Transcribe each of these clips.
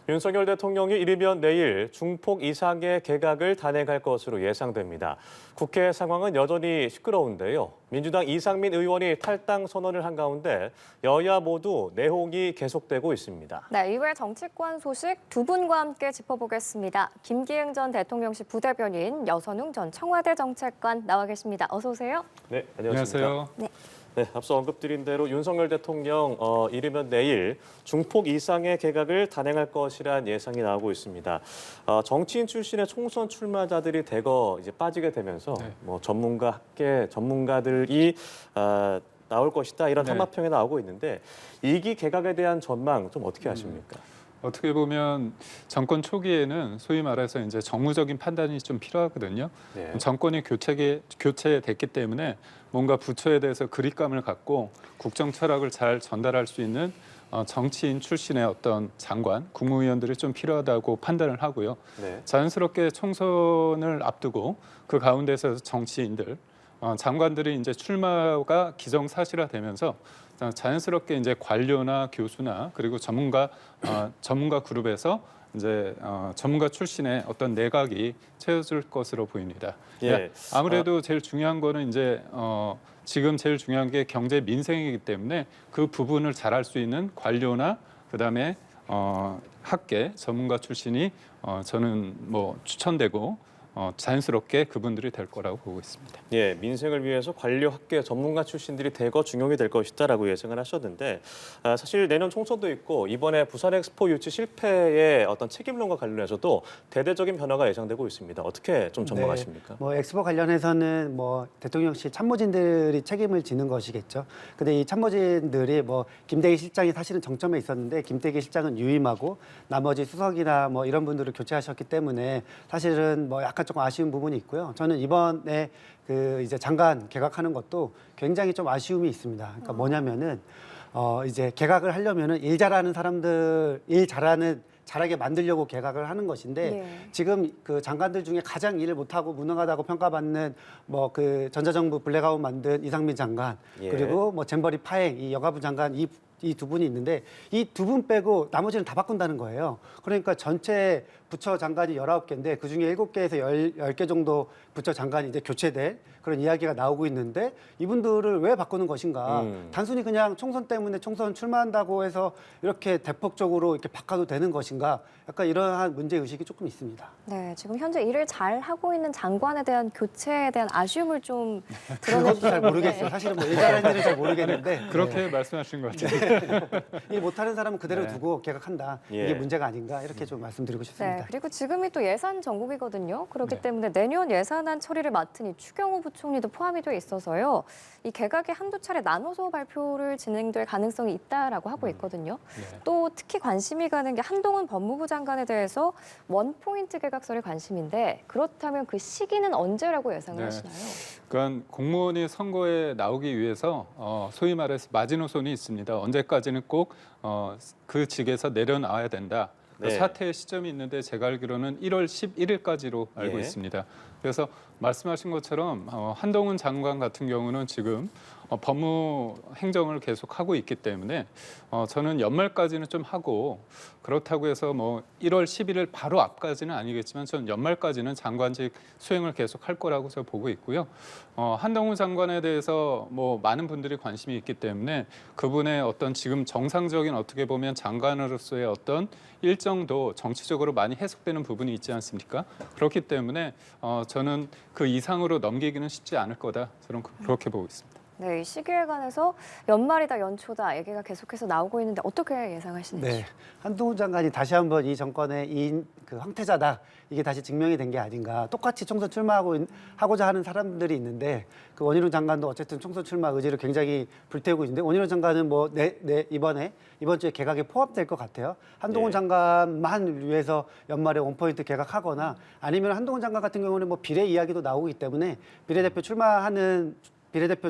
윤석열 대통령이 이르면 내일 중폭 이상의 개각을 단행할 것으로 예상됩니다. 국회 상황은 여전히 시끄러운데요. 민주당 이상민 의원이 탈당 선언을 한 가운데 여야 모두 내홍이 계속되고 있습니다. 네, 이외 정치권 소식 두 분과 함께 짚어보겠습니다. 김기흥 전 대통령실 부대변인, 여선웅 전 청와대 정책관 나와 계십니다. 어서 오세요. 네, 안녕하십니까. 안녕하세요. 네, 앞서 언급드린 대로 윤석열 대통령 이르면 내일 중폭 이상의 개각을 단행할 것이란 예상이 나오고 있습니다. 정치인 출신의 총선 출마자들이 대거 이제 빠지게 되면서 뭐 전문가들이 나올 것이다 이런 탐합평이 나오고 있는데 이기 개각에 대한 전망 좀 어떻게 하십니까? 어떻게 보면 정권 초기에는 소위 말해서 이제 정무적인 판단이 좀 필요하거든요. 네. 정권이 교체됐기 때문에 뭔가 부처에 대해서 그립감을 갖고 국정 철학을 잘 전달할 수 있는 정치인 출신의 어떤 장관, 국무위원들이 좀 필요하다고 판단을 하고요. 네. 자연스럽게 총선을 앞두고 그 가운데서 정치인들, 장관들이 이제 출마가 기정사실화되면서 자연스럽게 이제 관료나 교수나 그리고 전문가 그룹에서 이제 전문가 출신의 어떤 내각이 채워질 것으로 보입니다. 예. 아무래도 제일 중요한 거는 이제 지금 제일 중요한 게 경제 민생이기 때문에 그 부분을 잘할 수 있는 관료나 그다음에 학계 전문가 출신이 저는 뭐 추천되고 자연스럽게 그분들이 될 거라고 보고 있습니다. 예, 민생을 위해서 관료 학계 전문가 출신들이 대거 중용이 될 것이다라고 예상을 하셨는데 사실 내년 총선도 있고 이번에 부산 엑스포 유치 실패의 어떤 책임론과 관련해서도 대대적인 변화가 예상되고 있습니다. 어떻게 좀 전망하십니까? 뭐 엑스포 관련해서는 뭐 대통령실 참모진들이 책임을 지는 것이겠죠. 근데 이 참모진들이 뭐 김대기 실장이 사실은 정점에 있었는데 김대기 실장은 유임하고 나머지 수석이나 뭐 이런 분들을 교체하셨기 때문에 사실은 뭐 약간 조금 아쉬운 부분이 있고요. 저는 이번에 그 이제 장관 개각하는 것도 굉장히 좀 아쉬움이 있습니다. 그러니까 뭐냐면은 이제 개각을 하려면은 일 잘하는 사람들 잘하게 만들려고 개각을 하는 것인데 지금 그 장관들 중에 가장 일을 못하고 무능하다고 평가받는 뭐 그 전자정부 블랙아웃 만든 이상민 장관 그리고 뭐 잼버리 파행 이 여가부 장관 이 두 분이 있는데 이 두 분 빼고 나머지는 다 바꾼다는 거예요. 그러니까 전체 부처 장관이 19개인데 그중에 7개에서 10개 정도 부처 장관이 이제 교체될 그런 이야기가 나오고 있는데 이분들을 왜 바꾸는 것인가? 단순히 그냥 총선 때문에 총선 출마한다고 해서 이렇게 대폭적으로 이렇게 바꿔도 되는 것인가? 약간 이러한 문제 의식이 조금 있습니다. 네, 지금 현재 일을 잘 하고 있는 장관에 대한 교체에 대한 아쉬움을 좀 드러내주세요. 그것도 잘 모르겠어요. 사실은 뭐 일 잘하는 일은 잘 모르겠는데 그렇게 말씀하신 것 같아요. 일 못하는 사람은 그대로 두고 개각한다. 이게 문제가 아닌가 이렇게 좀 말씀드리고 싶습니다. 네, 그리고 지금이 또 예산 전국이거든요. 그렇기 때문에 내년 예산안 처리를 맡은 이 추경호 부총리도 포함이 돼 있어서요. 이 개각이 한두 차례 나눠서 발표를 진행될 가능성이 있다라고 하고 있거든요. 또 특히 관심이 가는 게 한동훈 법무부 장관에 대해서 원포인트 개각설이 관심인데 그렇다면 그 시기는 언제라고 예상을 하시나요? 그러니까 공무원이 선거에 나오기 위해서 소위 말해서 마지노선이 있습니다. 언제까지는 꼭 그 직에서 내려놔야 된다. 사퇴의 시점이 있는데 제가 알기로는 1월 11일까지로 알고 있습니다. 그래서 말씀하신 것처럼 한동훈 장관 같은 경우는 지금 법무 행정을 계속 하고 있기 때문에 저는 연말까지는 좀 하고 그렇다고 해서 뭐 1월 11일 바로 앞까지는 아니겠지만 저는 연말까지는 장관직 수행을 계속 할 거라고 저 보고 있고요. 한동훈 장관에 대해서 뭐 많은 분들이 관심이 있기 때문에 그분의 어떤 지금 정상적인 어떻게 보면 장관으로서의 어떤 일정도 정치적으로 많이 해석되는 부분이 있지 않습니까? 그렇기 때문에 저는 그 이상으로 넘기기는 쉽지 않을 거다. 저는 그렇게 보고 있습니다. 네, 이 시기에 관해서 연말이다, 연초다 얘기가 계속해서 나오고 있는데 어떻게 예상하시는지? 네, 한동훈 장관이 다시 한번 이 정권의 그 황태자다 이게 다시 증명이 된 게 아닌가. 똑같이 총선 출마하고자 하는 사람들이 있는데 그 원희룡 장관도 어쨌든 총선 출마 의지를 굉장히 불태우고 있는데 원희룡 장관은 뭐 이번 주에 개각에 포함될 것 같아요. 한동훈 장관만 위해서 연말에 원포인트 개각하거나 아니면 한동훈 장관 같은 경우는 뭐 비례 이야기도 나오기 때문에 비례대표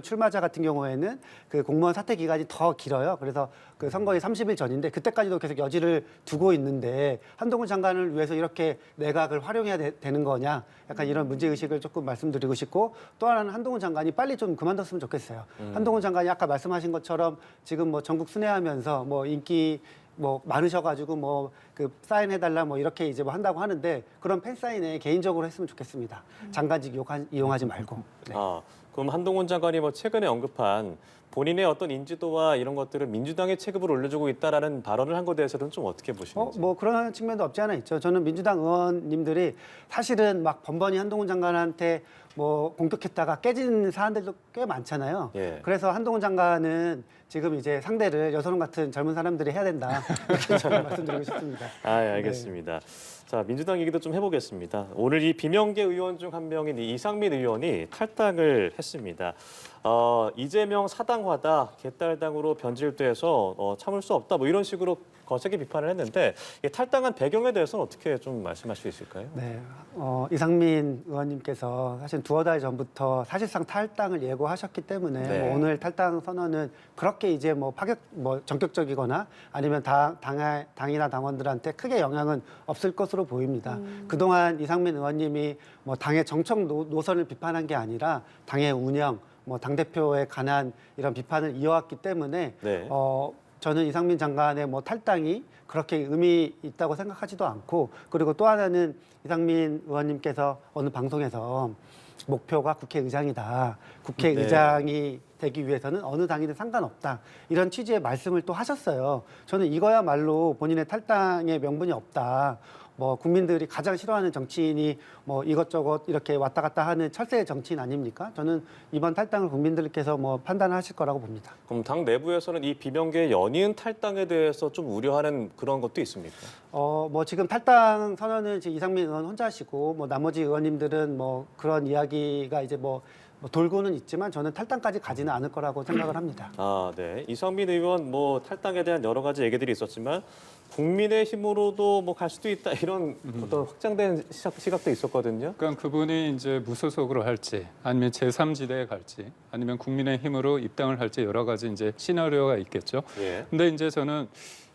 출마자 같은 경우에는 그 공무원 사퇴 기간이 더 길어요. 그래서 그 선거이 30일 전인데 그때까지도 계속 여지를 두고 있는데 한동훈 장관을 위해서 이렇게 내각을 활용해야 되는 거냐. 약간 이런 문제의식을 조금 말씀드리고 싶고 또 하나는 한동훈 장관이 빨리 좀 그만뒀으면 좋겠어요. 한동훈 장관이 아까 말씀하신 것처럼 지금 뭐 전국 순회하면서 뭐 인기 뭐 많으셔가지고 뭐 그 사인해달라 뭐 이렇게 이제 뭐 한다고 하는데 그런 팬 사인회 개인적으로 했으면 좋겠습니다. 장관직 이용하지 말고. 네. 아, 그럼 한동훈 장관이 뭐 최근에 언급한 본인의 어떤 인지도와 이런 것들을 민주당의 체급을 올려주고 있다라는 발언을 한 것에 대해서는 좀 어떻게 보시는지? 뭐 그런 측면도 없지 않아 있죠. 저는 민주당 의원님들이 사실은 막 번번이 한동훈 장관한테 뭐 공격했다가 깨진 사안들도 꽤 많잖아요. 예. 그래서 한동훈 장관은 지금 이제 상대를 여선홍 같은 젊은 사람들이 해야 된다. 이렇게 저는 말씀드리고 싶습니다. 아, 예, 알겠습니다. 자, 민주당 얘기도 좀 해보겠습니다. 오늘 이 비명계 의원 중 한 명인 이 이상민 의원이 탈당을 했습니다. 이재명 사당화다, 개딸당으로 변질돼서 참을 수 없다, 뭐 이런 식으로 거세게 비판을 했는데 이 탈당한 배경에 대해서는 어떻게 좀 말씀할 수 있을까요? 네, 이상민 의원님께서 사실 두어 달 전부터 사실상 탈당을 예고하셨기 때문에 네. 뭐 오늘 탈당 선언은 그렇게 이제 뭐 전격적이거나 아니면 당이나 당원들한테 크게 영향은 없을 것으로 보입니다. 그동안 이상민 의원님이 뭐 당의 정책 노선을 비판한 게 아니라 당의 운영, 뭐 당대표에 관한 이런 비판을 이어왔기 때문에 네. 저는 이상민 장관의 뭐 탈당이 그렇게 의미 있다고 생각하지도 않고 그리고 또 하나는 이상민 의원님께서 어느 방송에서 목표가 국회의장이다. 국회의장이 되기 위해서는 어느 당이든 상관없다. 이런 취지의 말씀을 또 하셨어요. 저는 이거야말로 본인의 탈당의 명분이 없다. 뭐 국민들이 가장 싫어하는 정치인이 뭐 이것저것 이렇게 왔다 갔다 하는 철새 정치인 아닙니까? 저는 이번 탈당을 국민들께서 뭐 판단하실 거라고 봅니다. 그럼 당 내부에서는 이 비명계 연이은 탈당에 대해서 좀 우려하는 그런 것도 있습니까? 뭐 지금 탈당 선언은 지금 이상민 의원 혼자 하시고 뭐 나머지 의원님들은 뭐 그런 이야기가 이제 뭐 돌고는 있지만 저는 탈당까지 가지는 않을 거라고 생각을 합니다. 아, 네. 이상민 의원 뭐 탈당에 대한 여러 가지 얘기들이 있었지만 국민의힘으로도 뭐 갈 수도 있다 이런 어떤 확장된 시각도 있었거든요. 그러니까 그분이 이제 무소속으로 할지 아니면 제3지대에 갈지 아니면 국민의힘으로 입당을 할지 여러 가지 이제 시나리오가 있겠죠. 예. 근데 이제 저는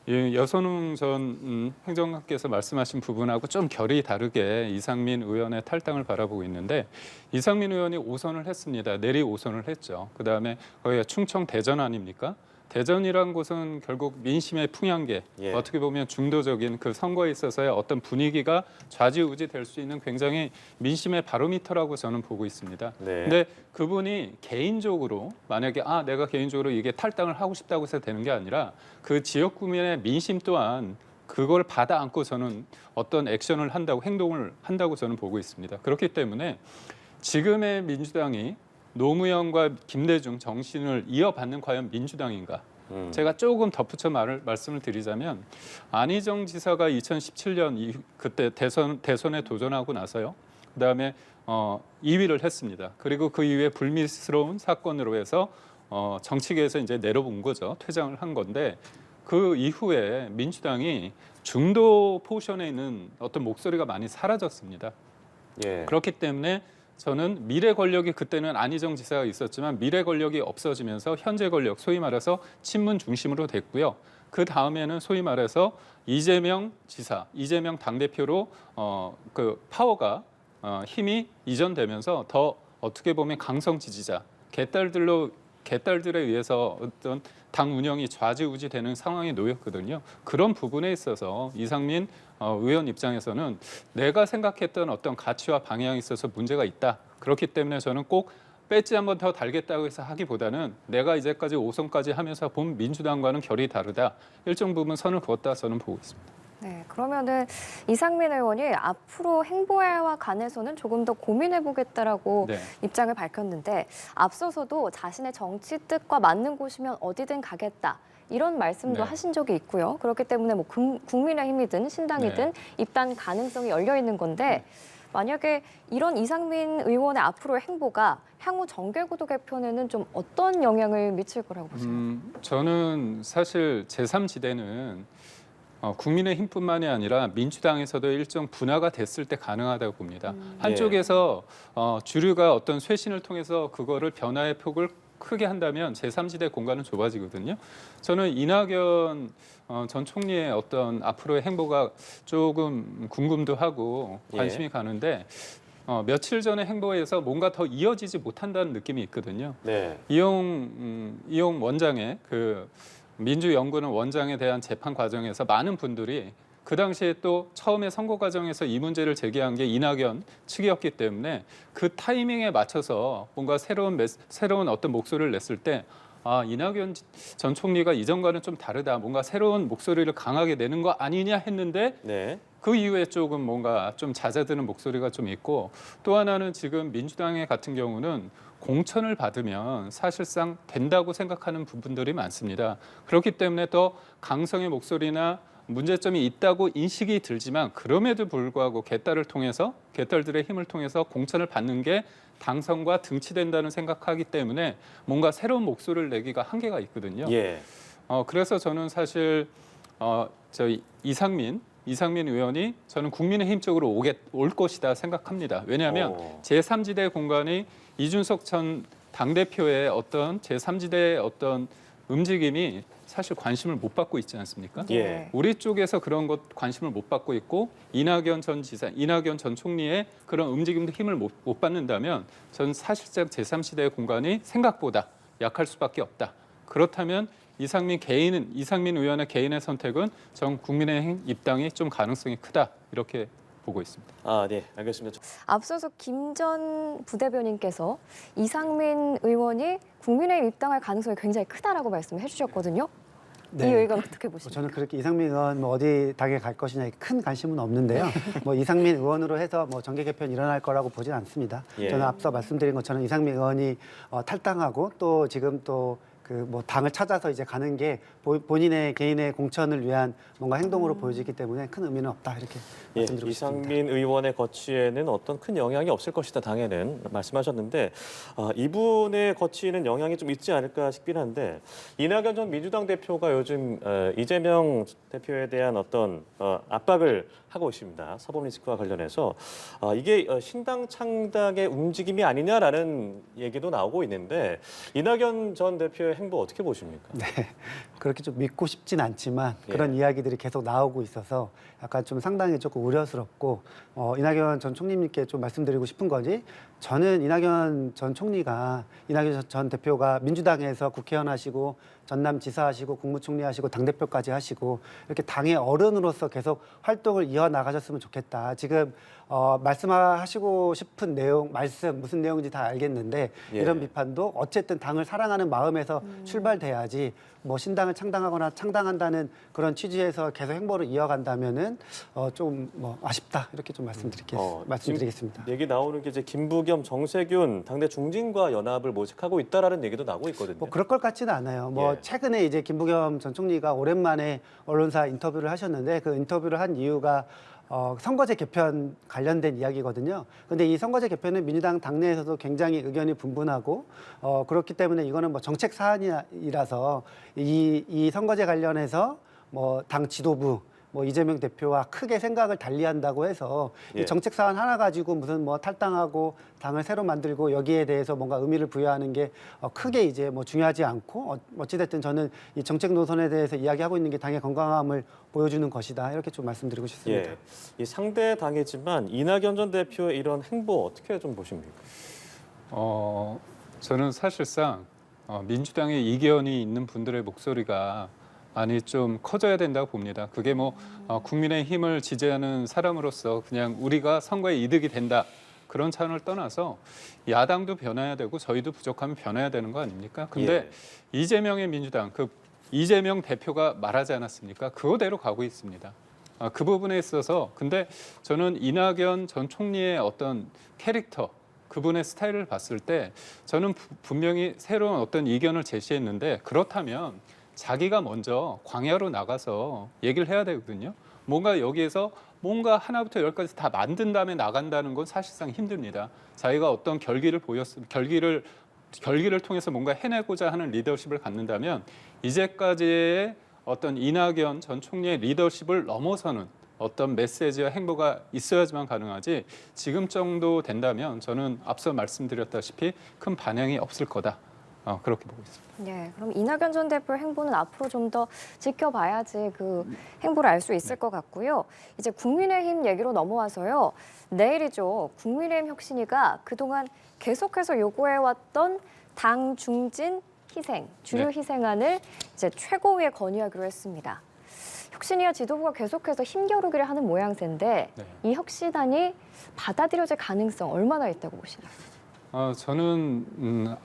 이 여선웅 전 행정관께서 말씀하신 부분하고 좀 결이 다르게 이상민 의원의 탈당을 바라보고 있는데 이상민 의원이 5선을 했습니다. 내리 5선을 했죠. 그다음에 거기가 충청 대전 아닙니까? 대전이란 곳은 결국 민심의 풍향계, 예. 어떻게 보면 중도적인 그 선거에 있어서의 어떤 분위기가 좌지우지 될 수 있는 굉장히 민심의 바로미터라고 저는 보고 있습니다. 네. 근데 그분이 개인적으로 만약에 내가 개인적으로 이게 탈당을 하고 싶다고 해서 되는 게 아니라 그 지역 구민의 민심 또한 그걸 받아 안고 저는 어떤 액션을 한다고 행동을 한다고 저는 보고 있습니다. 그렇기 때문에 지금의 민주당이 노무현과 김대중 정신을 이어받는 과연 민주당인가? 제가 조금 덧붙여 말씀을 드리자면 안희정 지사가 2017년 그때 대선에 도전하고 나서요. 그다음에 2위를 했습니다. 그리고 그 이후에 불미스러운 사건으로 해서 정치계에서 이제 내려본 거죠. 퇴장을 한 건데 그 이후에 민주당이 중도 포션에 있는 어떤 목소리가 많이 사라졌습니다. 예. 그렇기 때문에 저는 미래 권력이 그때는 안희정 지사가 있었지만 미래 권력이 없어지면서 현재 권력, 소위 말해서 친문 중심으로 됐고요. 그 다음에는 소위 말해서 이재명 지사, 이재명 당대표로 그 파워가 힘이 이전되면서 더 어떻게 보면 강성 지지자, 개딸들에 의해서 어떤 당 운영이 좌지우지되는 상황에 놓였거든요. 그런 부분에 있어서 이상민 의원 입장에서는 내가 생각했던 어떤 가치와 방향에 있어서 문제가 있다. 그렇기 때문에 저는 꼭 배지 한 번 더 달겠다고 해서 하기보다는 내가 이제까지 5선까지 하면서 본 민주당과는 결이 다르다. 일정 부분 선을 그었다 저는 보고 있습니다. 네, 그러면은 이상민 의원이 앞으로 행보와 관해서는 조금 더 고민해보겠다라고 네. 입장을 밝혔는데 앞서서도 자신의 정치 뜻과 맞는 곳이면 어디든 가겠다. 이런 말씀도 네. 하신 적이 있고요. 그렇기 때문에 뭐 국민의힘이든 신당이든 입당 가능성이 열려 있는 건데 만약에 이런 이상민 의원의 앞으로의 행보가 향후 정계구도 개편에는 좀 어떤 영향을 미칠 거라고 보세요? 저는 사실 제3지대는 국민의힘뿐만이 아니라 민주당에서도 일정 분화가 됐을 때 가능하다고 봅니다. 한쪽에서 주류가 어떤 쇄신을 통해서 그거를 변화의 폭을 크게 한다면 제3지대 공간은 좁아지거든요. 저는 이낙연 전 총리의 어떤 앞으로의 행보가 조금 궁금도 하고 관심이 가는데 며칠 전의 행보에서 뭔가 더 이어지지 못한다는 느낌이 있거든요. 네. 이용 원장의 그 민주연구원 원장에 대한 재판 과정에서 많은 분들이 그 당시에 또 처음에 선거 과정에서 이 문제를 제기한 게 이낙연 측이었기 때문에 그 타이밍에 맞춰서 뭔가 새로운 어떤 목소리를 냈을 때 이낙연 전 총리가 이전과는 좀 다르다. 뭔가 새로운 목소리를 강하게 내는 거 아니냐 했는데 네. 그 이후에 조금 뭔가 좀 잦아드는 목소리가 좀 있고 또 하나는 지금 민주당의 같은 경우는 공천을 받으면 사실상 된다고 생각하는 부분들이 많습니다. 그렇기 때문에 더 강성의 목소리나 문제점이 있다고 인식이 들지만 그럼에도 불구하고 개딸들의 힘을 통해서 공천을 받는 게 당선과 등치된다는 생각하기 때문에 뭔가 새로운 목소리를 내기가 한계가 있거든요. 예. 그래서 저는 사실 이상민 의원이 저는 국민의힘 쪽으로 올 것이다 생각합니다. 왜냐하면 제3지대 공간이 이준석 전 당대표의 어떤 제3지대의 어떤 움직임이 사실 관심을 못 받고 있지 않습니까? 예. 우리 쪽에서 그런 것 관심을 못 받고 있고 이낙연 전 총리의 그런 움직임도 힘을 못 받는다면 저는 사실상 제3지대의 공간이 생각보다 약할 수밖에 없다. 그렇다면 이상민 의원의 개인의 선택은 전 국민의힘 입당이 좀 가능성이 크다 이렇게 보고 있습니다. 네, 알겠습니다. 앞서서 김 전 부대변인께서 이상민 의원이 국민의힘 입당할 가능성이 굉장히 크다라고 말씀해 주셨거든요. 네. 이 의견 어떻게 보십니까? 저는 그렇게 이상민 의원 뭐 어디 당에 갈 것이냐에 큰 관심은 없는데요. 뭐 이상민 의원으로 해서 뭐 정계 개편이 일어날 거라고 보진 않습니다. 예. 저는 앞서 말씀드린 것처럼 이상민 의원이 탈당하고 또 지금 또 그 뭐 당을 찾아서 이제 가는 게 본인의 개인의 공천을 위한 뭔가 행동으로 보여지기 때문에 큰 의미는 없다 이렇게 예, 말씀드리고 싶습니다. 이상민 의원의 거취에는 어떤 큰 영향이 없을 것이다 당에는 말씀하셨는데 이분의 거취에는 영향이 좀 있지 않을까 싶긴 한데 이낙연 전 민주당 대표가 요즘 이재명 대표에 대한 어떤 압박을 하고 있습니다. 사법리스크와 관련해서 이게 신당 창당의 움직임이 아니냐라는 얘기도 나오고 있는데 이낙연 전 대표의 행보 어떻게 보십니까? 네, 그렇게 좀 믿고 싶진 않지만 예. 그런 이야기들이 계속 나오고 있어서 약간 좀 상당히 조금 우려스럽고 이낙연 전 총리님께 좀 말씀드리고 싶은 거지 저는 이낙연 전 대표가 민주당에서 국회의원 하시고 전남지사 하시고 국무총리 하시고 당대표까지 하시고 이렇게 당의 어른으로서 계속 활동을 이어나가셨으면 좋겠다. 지금 말씀하시고 싶은 내용, 무슨 내용인지 다 알겠는데 예. 이런 비판도 어쨌든 당을 사랑하는 마음에서 출발돼야지 뭐 신당을 창당하거나 창당한다는 그런 취지에서 계속 행보를 이어간다면은 좀 뭐 아쉽다 이렇게 좀 말씀드리겠습니다. 얘기 나오는 게 이제 김부겸, 정세균 당내 중진과 연합을 모색하고 있다라는 얘기도 나오고 있거든요. 뭐 그럴 것 같지는 않아요. 뭐 예. 최근에 이제 김부겸 전 총리가 오랜만에 언론사 인터뷰를 하셨는데 그 인터뷰를 한 이유가 선거제 개편 관련된 이야기거든요. 근데 이 선거제 개편은 민주당 당내에서도 굉장히 의견이 분분하고 그렇기 때문에 이거는 뭐 정책 사안이라서 이 선거제 관련해서 뭐 당 지도부 뭐 이재명 대표와 크게 생각을 달리한다고 해서 예. 이 정책 사안 하나 가지고 무슨 뭐 탈당하고 당을 새로 만들고 여기에 대해서 뭔가 의미를 부여하는 게 크게 이제 뭐 중요하지 않고 어찌됐든 저는 이 정책 노선에 대해서 이야기하고 있는 게 당의 건강함을 보여주는 것이다 이렇게 좀 말씀드리고 싶습니다. 예, 이 상대 당이지만 이낙연 전 대표의 이런 행보 어떻게 좀 보십니까? 저는 사실상 민주당에 이견이 있는 분들의 목소리가 많이 좀 커져야 된다고 봅니다. 그게 뭐 국민의힘을 지지하는 사람으로서 그냥 우리가 선거에 이득이 된다 그런 차원을 떠나서 야당도 변해야 되고 저희도 부족하면 변해야 되는 거 아닙니까? 근데 이재명의 민주당 이재명 대표가 말하지 않았습니까? 그거대로 가고 있습니다. 그 부분에 있어서 근데 저는 이낙연 전 총리의 어떤 캐릭터 그분의 스타일을 봤을 때 저는 분명히 새로운 어떤 이견을 제시했는데 그렇다면 자기가 먼저 광야로 나가서 얘기를 해야 되거든요. 뭔가 여기에서 뭔가 하나부터 열까지 다 만든 다음에 나간다는 건 사실상 힘듭니다. 자기가 어떤 결기를 통해서 뭔가 해내고자 하는 리더십을 갖는다면 이제까지의 어떤 이낙연 전 총리의 리더십을 넘어서는 어떤 메시지와 행보가 있어야지만 가능하지 지금 정도 된다면 저는 앞서 말씀드렸다시피 큰 반향이 없을 거다. 그렇게 보고 있습니다. 네, 그럼 이낙연 전 대표의 행보는 앞으로 좀 더 지켜봐야지 그 행보를 알 수 있을 것 같고요. 이제 국민의힘 얘기로 넘어와서요. 내일이죠. 국민의힘 혁신위가 그동안 계속해서 요구해왔던 당 중진 희생, 주류 네. 희생안을 이제 최고위에 건의하기로 했습니다. 혁신위와 지도부가 계속해서 힘겨루기를 하는 모양새인데 네. 이 혁신안이 받아들여질 가능성 얼마나 있다고 보시나요? 저는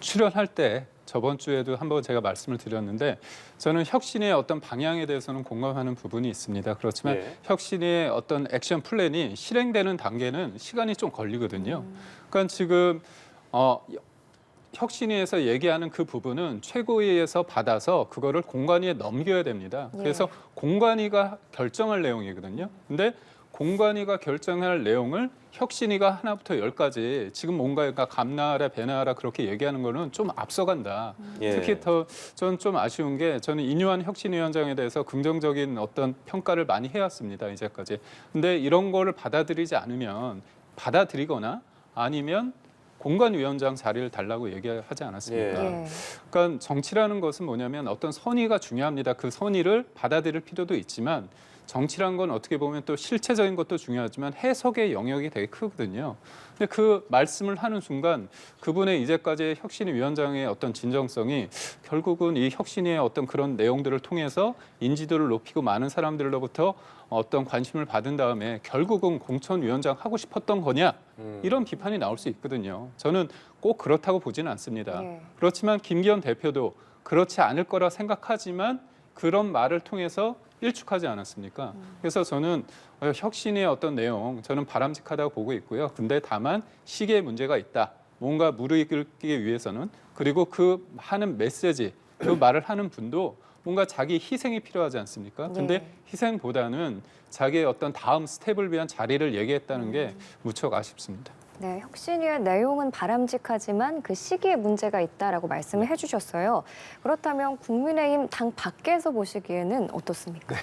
출연할 때 저번 주에도 한번 제가 말씀을 드렸는데 저는 혁신의 어떤 방향에 대해서는 공감하는 부분이 있습니다. 그렇지만 예. 혁신의 어떤 액션 플랜이 실행되는 단계는 시간이 좀 걸리거든요. 그러니까 지금 혁신위에서 얘기하는 그 부분은 최고위에서 받아서 그거를 공관위에 넘겨야 됩니다. 예. 그래서 공관위가 결정할 내용이거든요. 근데 공관위가 결정할 내용을 혁신위가 하나부터 열까지 지금 뭔가 감나하라 배나하라 그렇게 얘기하는 거는 좀 앞서간다. 예. 특히 더 저는 좀 아쉬운 게 저는 이뇨한 혁신위원장에 대해서 긍정적인 어떤 평가를 많이 해왔습니다. 이제까지. 근데 이런 거를 받아들이지 않으면 받아들이거나 아니면 공관위원장 자리를 달라고 얘기하지 않았습니까? 예. 그러니까 정치라는 것은 뭐냐면 어떤 선의가 중요합니다. 그 선의를 받아들일 필요도 있지만 정치란 건 어떻게 보면 또 실체적인 것도 중요하지만 해석의 영역이 되게 크거든요. 근데 그 말씀을 하는 순간 그분의 이제까지의 혁신위 위원장의 어떤 진정성이 결국은 이 혁신위의 어떤 그런 내용들을 통해서 인지도를 높이고 많은 사람들로부터 어떤 관심을 받은 다음에 결국은 공천위원장 하고 싶었던 거냐 이런 비판이 나올 수 있거든요. 저는 꼭 그렇다고 보지는 않습니다. 예. 그렇지만 김기현 대표도 그렇지 않을 거라 생각하지만 그런 말을 통해서 일축하지 않았습니까? 그래서 저는 혁신의 어떤 내용 저는 바람직하다고 보고 있고요. 근데 다만 시기에 문제가 있다. 뭔가 무르익기 위해서는 그리고 그 하는 메시지, 그 말을 하는 분도 뭔가 자기 희생이 필요하지 않습니까? 근데 네. 희생보다는 자기의 어떤 다음 스텝을 위한 자리를 얘기했다는 게 무척 아쉽습니다. 네, 혁신위의 내용은 바람직하지만 그 시기에 문제가 있다라고 말씀을 해주셨어요. 그렇다면 국민의힘 당 밖에서 보시기에는 어떻습니까?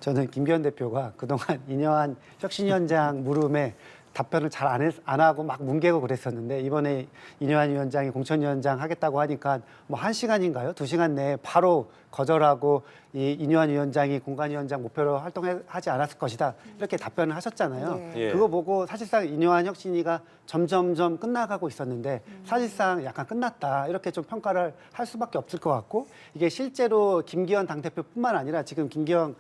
저는 김기현 대표가 그동안 이뇨한 혁신위원장 물음에 답변을 잘 안 하고 막 뭉개고 그랬었는데 이번에 이뇨한 위원장이 공천위원장 하겠다고 하니까 뭐 1시간인가요? 2시간 내에 바로 거절하고 이 이뇨한 위원장이 공관위원장 목표로 활동하지 않았을 것이다. 이렇게 답변을 하셨잖아요. 네. 예. 그거 보고 사실상 이뇨한 혁신위가 점점점 끝나가고 있었는데 사실상 약간 끝났다. 이렇게 좀 평가를 할 수밖에 없을 것 같고 이게 실제로 김기현 당대표뿐만 아니라 지금 김기현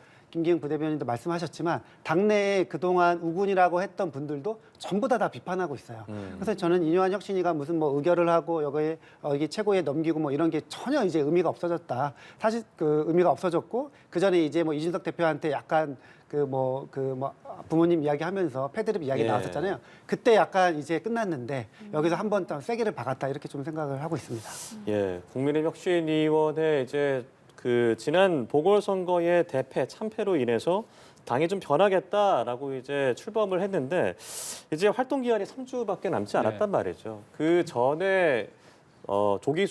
부대변인도 말씀하셨지만 당내에 그동안 우군이라고 했던 분들도 전부 다 비판하고 있어요. 그래서 저는 이뇨한 혁신위가 무슨 뭐 의결을 하고 여기에 이게 최고위에 넘기고 뭐 이런 게 전혀 이제 의미가 없어졌다. 사실 그 의미가 없어졌고 그 전에 이제 뭐 이준석 대표한테 약간 부모님 이야기하면서 패드립 이야기 예. 나왔었잖아요. 그때 약간 이제 끝났는데 여기서 한 번 더 세게를 박았다 이렇게 좀 생각을 하고 있습니다. 예, 국민의힘 혁신위원회 이제 그 지난 보궐선거의 대패 참패로 인해서 당이 좀 변하겠다라고 이제 출범을 했는데 이제 활동 기한이 3주밖에 남지 않았단 말이죠. 그 전에 조기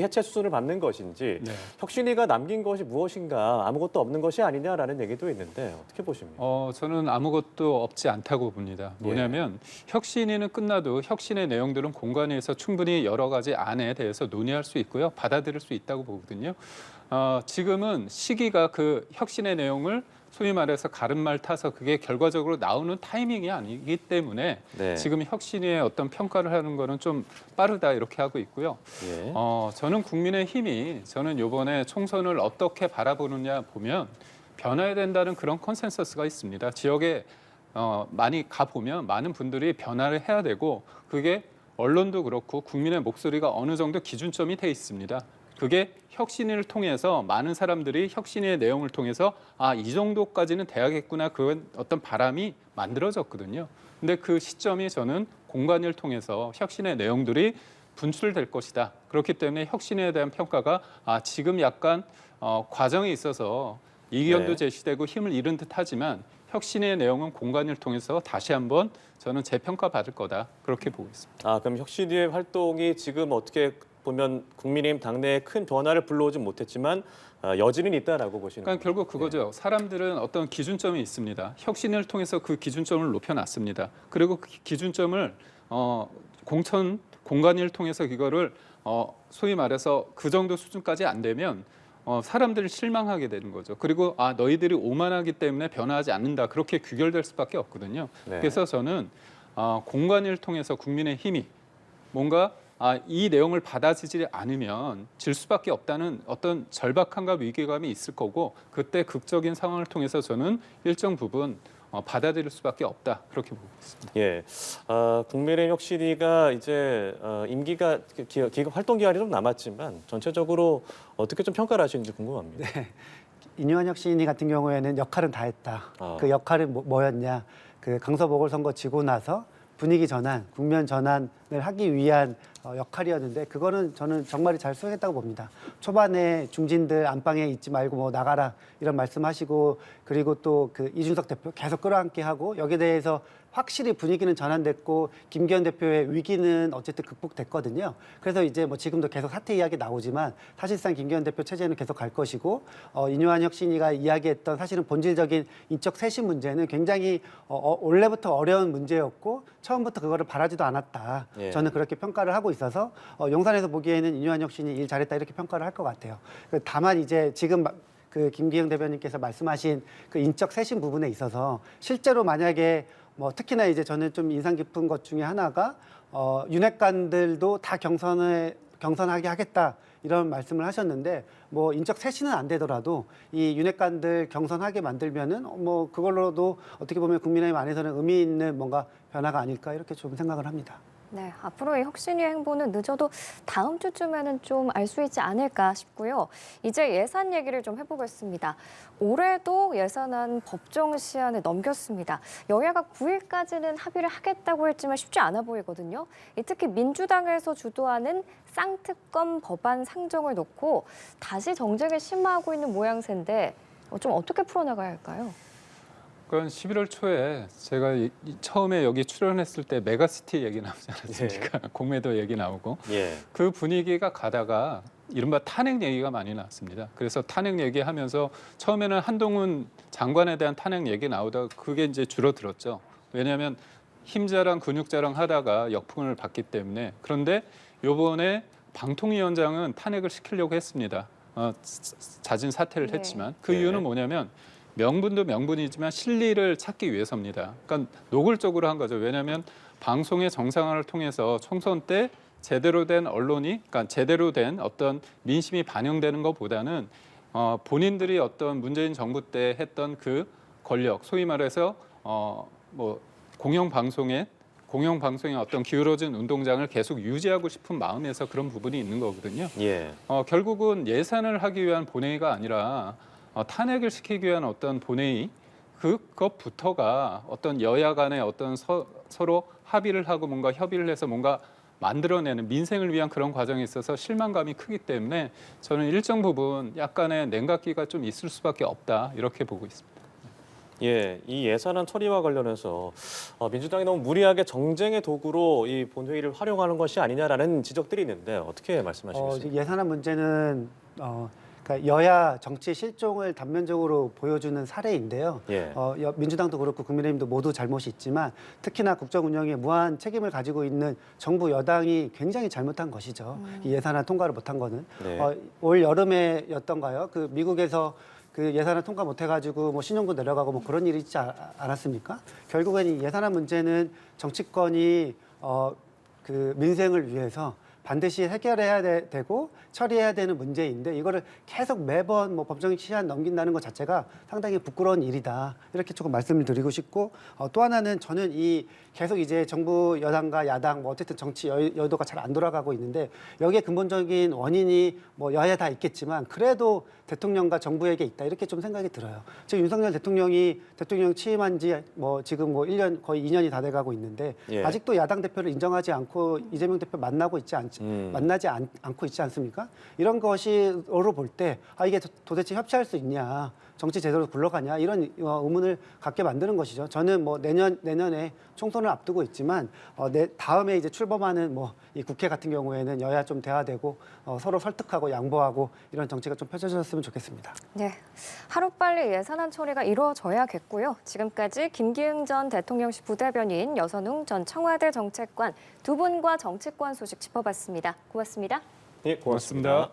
해체 수순을 받는 것인지 네. 혁신위가 남긴 것이 무엇인가 아무것도 없는 것이 아니냐라는 얘기도 있는데 어떻게 보십니까? 저는 아무것도 없지 않다고 봅니다. 뭐냐면 혁신위는 끝나도 혁신의 내용들은 공관위에서 충분히 여러 가지 안에 대해서 논의할 수 있고요. 받아들일 수 있다고 보거든요. 지금은 시기가 그 혁신의 내용을 소위 말해서 가름말 타서 그게 결과적으로 나오는 타이밍이 아니기 때문에 네. 지금 혁신위의 어떤 평가를 하는 거는 좀 빠르다 이렇게 하고 있고요. 예. 저는 국민의힘이 저는 이번에 총선을 어떻게 바라보느냐 보면 변화해야 된다는 그런 컨센서스가 있습니다. 지역에 많이 가보면 많은 분들이 변화를 해야 되고 그게 언론도 그렇고 국민의 목소리가 어느 정도 기준점이 돼 있습니다. 그게 혁신위를 통해서 많은 사람들이 혁신위의 내용을 통해서 이 정도까지는 돼야겠구나 그런 어떤 바람이 만들어졌거든요. 근데 그 시점이 저는 공관위를 통해서 혁신의 내용들이 분출될 것이다. 그렇기 때문에 혁신에 대한 평가가 지금 약간 과정에 있어서 이견도 네. 제시되고 힘을 잃은 듯하지만 혁신의 내용은 공관위를 통해서 다시 한번 저는 재평가 받을 거다. 그렇게 보고 있습니다. 그럼 혁신위의 활동이 지금 어떻게 보면 국민의힘 당내에 큰 변화를 불러오진 못했지만 여지는 있다라고 보시는 그러니까 거죠? 결국 그거죠. 사람들은 어떤 기준점이 있습니다. 혁신을 통해서 그 기준점을 높여놨습니다. 그리고 그 기준점을 공관위를 통해서 이거를 소위 말해서 그 정도 수준까지 안 되면 사람들이 실망하게 되는 거죠. 그리고 너희들이 오만하기 때문에 변화하지 않는다. 그렇게 귀결될 수밖에 없거든요. 네. 그래서 저는 공관위를 통해서 국민의 힘이 뭔가 이 내용을 받아들이지 않으면 질 수밖에 없다는 어떤 절박함과 위기감이 있을 거고 그때 극적인 상황을 통해서 저는 일정 부분 받아들일 수밖에 없다 그렇게 보고 있습니다. 예, 국민의힘 혁신위가 이제 임기가 기간 활동 기간이 좀 남았지만 전체적으로 어떻게 좀 평가를 하시는지 궁금합니다. 네. 인요한 혁신위 같은 경우에는 역할은 다 했다. 그 역할은 뭐였냐? 그 강서 보궐선거 지고 나서 분위기 전환, 국면 전환을 하기 위한 역할이었는데 그거는 저는 정말이 잘 수행했다고 봅니다. 초반에 중진들 안방에 있지 말고 뭐 나가라 이런 말씀하시고 그리고 또 그 이준석 대표 계속 끌어안게 하고 여기에 대해서 확실히 분위기는 전환됐고 김기현 대표의 위기는 어쨌든 극복됐거든요. 그래서 이제 뭐 지금도 계속 사퇴 이야기 나오지만 사실상 김기현 대표 체제는 계속 갈 것이고 인요한 혁신위가 이야기했던 사실은 본질적인 인적 쇄신 문제는 굉장히 원래부터 어려운 문제였고 처음부터 그거를 바라지도 않았다. 예. 저는 그렇게 평가를 하고 있어서 용산에서 보기에는 인요한 혁신이 일 잘했다 이렇게 평가를 할 것 같아요. 다만 이제 지금 그 김기현 대변인께서 말씀하신 그 인적 쇄신 부분에 있어서 실제로 만약에 뭐 특히나 이제 저는 좀 인상 깊은 것 중에 하나가 윤핵관들도 다 경선하게 하겠다 이런 말씀을 하셨는데 뭐 인적 쇄신은 안 되더라도 이 윤핵관들 경선하게 만들면은 뭐 그걸로도 어떻게 보면 국민의힘 안에서는 의미 있는 뭔가 변화가 아닐까 이렇게 좀 생각을 합니다. 네, 앞으로의 혁신위 행보는 늦어도 다음 주쯤에는 좀 알 수 있지 않을까 싶고요. 이제 예산 얘기를 좀 해보겠습니다. 올해도 예산안 법정 시한을 넘겼습니다. 여야가 9일까지는 합의를 하겠다고 했지만 쉽지 않아 보이거든요. 특히 민주당에서 주도하는 쌍특검 법안 상정을 놓고 다시 정쟁을 심화하고 있는 모양새인데 좀 어떻게 풀어나가야 할까요? 그건 11월 초에 제가 처음에 여기 출연했을 때 메가시티 얘기 나오지 않았습니까? 공매도 얘기 나오고 예. 그 분위기가 가다가 이른바 탄핵 얘기가 많이 나왔습니다. 그래서 탄핵 얘기하면서 처음에는 한동훈 장관에 대한 탄핵 얘기 나오다가 그게 이제 줄어들었죠. 왜냐하면 힘자랑 근육자랑 하다가 역풍을 받기 때문에. 그런데 이번에 방통위원장은 탄핵을 시키려고 했습니다. 잦은 사퇴를 네. 했지만 그 네. 이유는 뭐냐면 명분도 명분이지만 실리를 찾기 위해서입니다. 그러니까 노골적으로 한 거죠. 왜냐하면 방송의 정상화를 통해서 총선 때 제대로 된 언론이, 그러니까 제대로 된 어떤 민심이 반영되는 것보다는 본인들이 어떤 문재인 정부 때 했던 그 권력, 소위 말해서 뭐 공영방송의 어떤 기울어진 운동장을 계속 유지하고 싶은 마음에서 그런 부분이 있는 거거든요. 예. 결국은 예산을 하기 위한 본회의가 아니라 탄핵을 시키기 위한 어떤 본회의 그것부터가 어떤 여야 간의 어떤 서로 합의를 하고 뭔가 협의를 해서 뭔가 만들어내는 민생을 위한 그런 과정에 있어서 실망감이 크기 때문에 저는 일정 부분 약간의 냉각기가 좀 있을 수밖에 없다 이렇게 보고 있습니다. 예, 이 예산안 처리와 관련해서 민주당이 너무 무리하게 정쟁의 도구로 이 본회의를 활용하는 것이 아니냐라는 지적들이 있는데 어떻게 말씀하시겠습니까? 예산안 문제는 그러니까 여야 정치 실종을 단면적으로 보여주는 사례인데요. 예. 민주당도 그렇고 국민의힘도 모두 잘못이 있지만 특히나 국정 운영에 무한 책임을 가지고 있는 정부 여당이 굉장히 잘못한 것이죠. 이 예산안 통과를 못한 거는 네. 올 여름에였던가요? 그 미국에서 그 예산을 통과 못해가지고 뭐 신용도 내려가고 뭐 그런 일이 있지 않았습니까? 결국엔 이 예산안 문제는 정치권이 그 민생을 위해서 반드시 해결해야 되고 처리해야 되는 문제인데 이거를 계속 매번 뭐 법정 시한 넘긴다는 것 자체가 상당히 부끄러운 일이다 이렇게 조금 말씀을 드리고 싶고 또 하나는 저는 이 계속 이제 정부 여당과 야당 뭐 어쨌든 정치 여의도가 잘 안 돌아가고 있는데 여기에 근본적인 원인이 뭐 여야 다 있겠지만 그래도 대통령과 정부에게 있다 이렇게 좀 생각이 들어요. 지금 윤석열 대통령이 대통령 취임한 지 뭐 지금 뭐 1년 거의 2년이 다 돼가고 있는데 예. 아직도 야당 대표를 인정하지 않고 이재명 대표 만나고 있지 만나지 않고 있지 않습니까? 이런 것으로 볼 때 이게 도대체 협치할 수 있냐, 정치 제대로 굴러가냐 이런 의문을 갖게 만드는 것이죠. 저는 뭐 내년에 총선을 앞두고 있지만 다음에 이제 출범하는 뭐 이 국회 같은 경우에는 여야 좀 대화되고 서로 설득하고 양보하고 이런 정치가 좀 펼쳐졌으면 좋겠습니다. 네, 하루빨리 예산안 처리가 이루어져야겠고요. 지금까지 김기흥 전 대통령실 부대변인, 여선웅 전 청와대 정책관 두 분과 정치권 소식 짚어봤습니다. 고맙습니다. 예, 고맙습니다.